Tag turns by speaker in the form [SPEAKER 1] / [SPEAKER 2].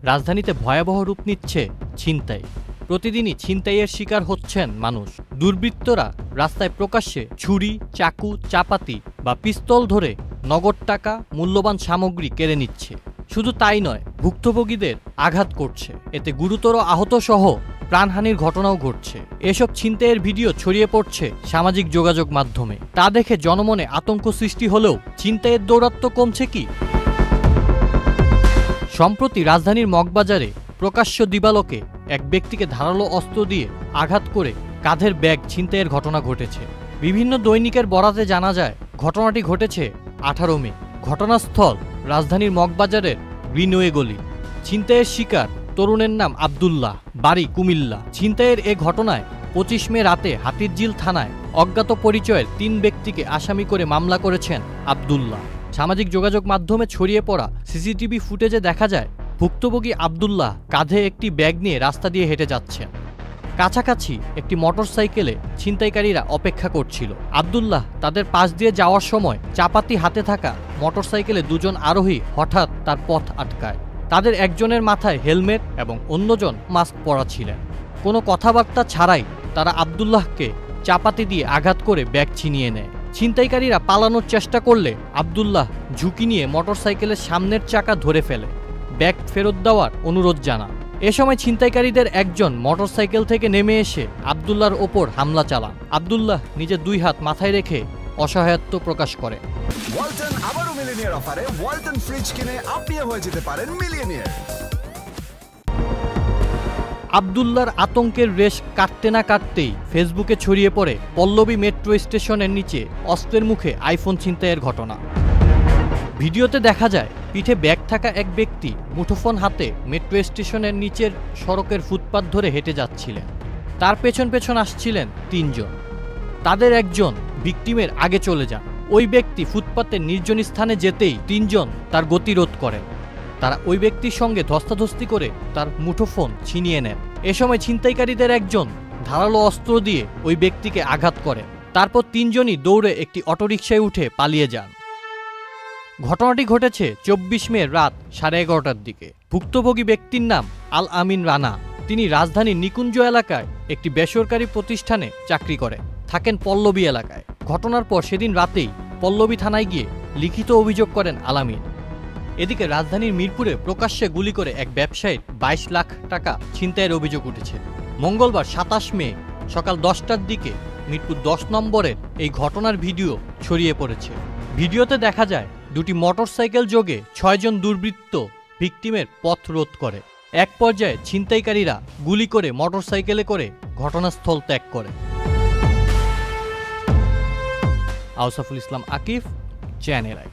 [SPEAKER 1] রাজধানীতে ভয়াবহ রূপ নিচ্ছে ছিনতাই। প্রতিদিনই ছিনতাইয়ের শিকার হচ্ছেন মানুষ। দুর্বৃত্তরা রাস্তায় প্রকাশ্যে ছুরি, চাকু, চাপাতি বা পিস্তল ধরে নগদ টাকা, মূল্যবান সামগ্রী কেড়ে নিচ্ছে। শুধু তাই নয়, ভুক্তভোগীদের আঘাত করছে। এতে গুরুতর আহত সহ প্রাণহানির ঘটনাও ঘটছে। এসব ছিনতাইয়ের ভিডিও ছড়িয়ে পড়ছে সামাজিক যোগাযোগ মাধ্যমে। তা দেখে জনমনে আতঙ্ক সৃষ্টি হলেও ছিনতাইয়ের দৌরাত্ম্য কমছে কি? সম্প্রতি রাজধানীর মগবাজারে প্রকাশ্য দিবালোকে এক ব্যক্তিকে ধারালো অস্ত্র দিয়ে আঘাত করে কাঁধের ব্যাগ ছিনতাইয়ের ঘটনা ঘটেছে। বিভিন্ন দৈনিকের বরাতে জানা যায়, ঘটনাটি ঘটেছে 18 মে। ঘটনাস্থল রাজধানীর মগবাজারের গ্রিনওয়ে গলি। ছিনতাইয়ের শিকার তরুণের নাম আব্দুল্লাহ, বাড়ি কুমিল্লা। ছিনতাইয়ের এ ঘটনায় 25 মে রাতে হাতিরঝিল থানায় অজ্ঞাত পরিচয়ের 3 ব্যক্তিকে আসামি করে মামলা করেছেন আব্দুল্লাহ। সামাজিক যোগাযোগ মাধ্যমে ছড়িয়ে পড়া সিসিটিভি ফুটেজে দেখা যায়, ভুক্তভোগী আব্দুল্লাহ কাঁধে একটি ব্যাগ নিয়ে রাস্তা দিয়ে হেঁটে যাচ্ছেন। কাছাকাছি একটি মোটরসাইকেলে ছিনতাইকারীরা অপেক্ষা করছিল। আব্দুল্লাহ তাদের পাশ দিয়ে যাওয়ার সময় চাপাতি হাতে থাকা মোটরসাইকেলে 2 জন আরোহী হঠাৎ তার পথ আটকায়। তাদের একজনের মাথায় হেলমেট এবং অন্যজন মাস্ক পরা ছিলেন। কোনো কথাবার্তা ছাড়াই তারা আব্দুল্লাহকে চাপাতি দিয়ে আঘাত করে ব্যাগ ছিনিয়ে নেয়। ছিনতাইকারীরা পালানোর চেষ্টা করলে আব্দুল্লাহ ঝুঁকি নিয়ে মোটরসাইকেলের সামনের চাকা ধরে ফেলে ব্যাগ ফেরত দেওয়ার অনুরোধ জানান। এ সময় ছিনতাইকারীদের একজন মোটরসাইকেল থেকে নেমে এসে আব্দুল্লাহর ওপর হামলা চালান। আব্দুল্লাহ নিজের 2 হাত মাথায় রেখে অসহায়ত্ব প্রকাশ করে।
[SPEAKER 2] ওয়ালটন আবারও মিলিয়নিয়ার অফারে ওয়ালটন ফ্রিজ কিনে আপনিও হয়ে যেতে পারেন মিলিয়নিয়ার।
[SPEAKER 1] আব্দুল্লাহর আতঙ্কের রেশ কাটতে না কাটতেই ফেসবুকে ছড়িয়ে পড়ে পল্লবী মেট্রো স্টেশনের নিচে অস্ত্রের মুখে আইফোন ছিনতাইয়ের ঘটনা। ভিডিওতে দেখা যায়, পিঠে ব্যাগ থাকা এক ব্যক্তি মুঠোফোন হাতে মেট্রো স্টেশনের নিচের সড়কের ফুটপাত ধরে হেঁটে যাচ্ছিলেন। তার পেছন পেছন আসছিলেন 3 জন। তাদের একজন ভিকটিমের আগে চলে যান। ওই ব্যক্তি ফুটপাতের নির্জন স্থানে যেতেই 3 জন তার গতিরোধ করেন। তারা ওই ব্যক্তির সঙ্গে ধস্তাধস্তি করে তার মুঠোফোন ছিনিয়ে নেন। এ সময় ছিনতাইকারীদের একজন ধারালো অস্ত্র দিয়ে ওই ব্যক্তিকে আঘাত করেন। তারপর 3 জনই দৌড়ে একটি অটোরিকশায় উঠে পালিয়ে যান। ঘটনাটি ঘটেছে 24 মে রাত 11:30টার দিকে। ভুক্তভোগী ব্যক্তির নাম আল আমিন রানা। তিনি রাজধানীর নিকুঞ্জ এলাকায় একটি বেসরকারি প্রতিষ্ঠানে চাকরি করেন, থাকেন পল্লবী এলাকায়। ঘটনার পর সেদিন রাতেই পল্লবী থানায় গিয়ে লিখিত অভিযোগ করেন আলামিন। এদিকে রাজধানীর মিরপুরে প্রকাশ্যে গুলি করে এক ব্যবসায়ীর 22 লাখ টাকা ছিনতাইয়ের অভিযোগ উঠেছে। মঙ্গলবার 27 মে সকাল 10টার দিকে মিরপুর 10 নম্বরের এই ঘটনার ভিডিও ছড়িয়ে পড়েছে। ভিডিওতে দেখা যায়, 2টি মোটরসাইকেল যোগে 6 জন দুর্বৃত্ত ভিকটিমের পথ রোধ করে। এক পর্যায়ে ছিনতাইকারীরা গুলি করে মোটরসাইকেলে করে ঘটনাস্থল ত্যাগ করে। আউসাফুল ইসলাম আকিফ, চ্যানেল আই।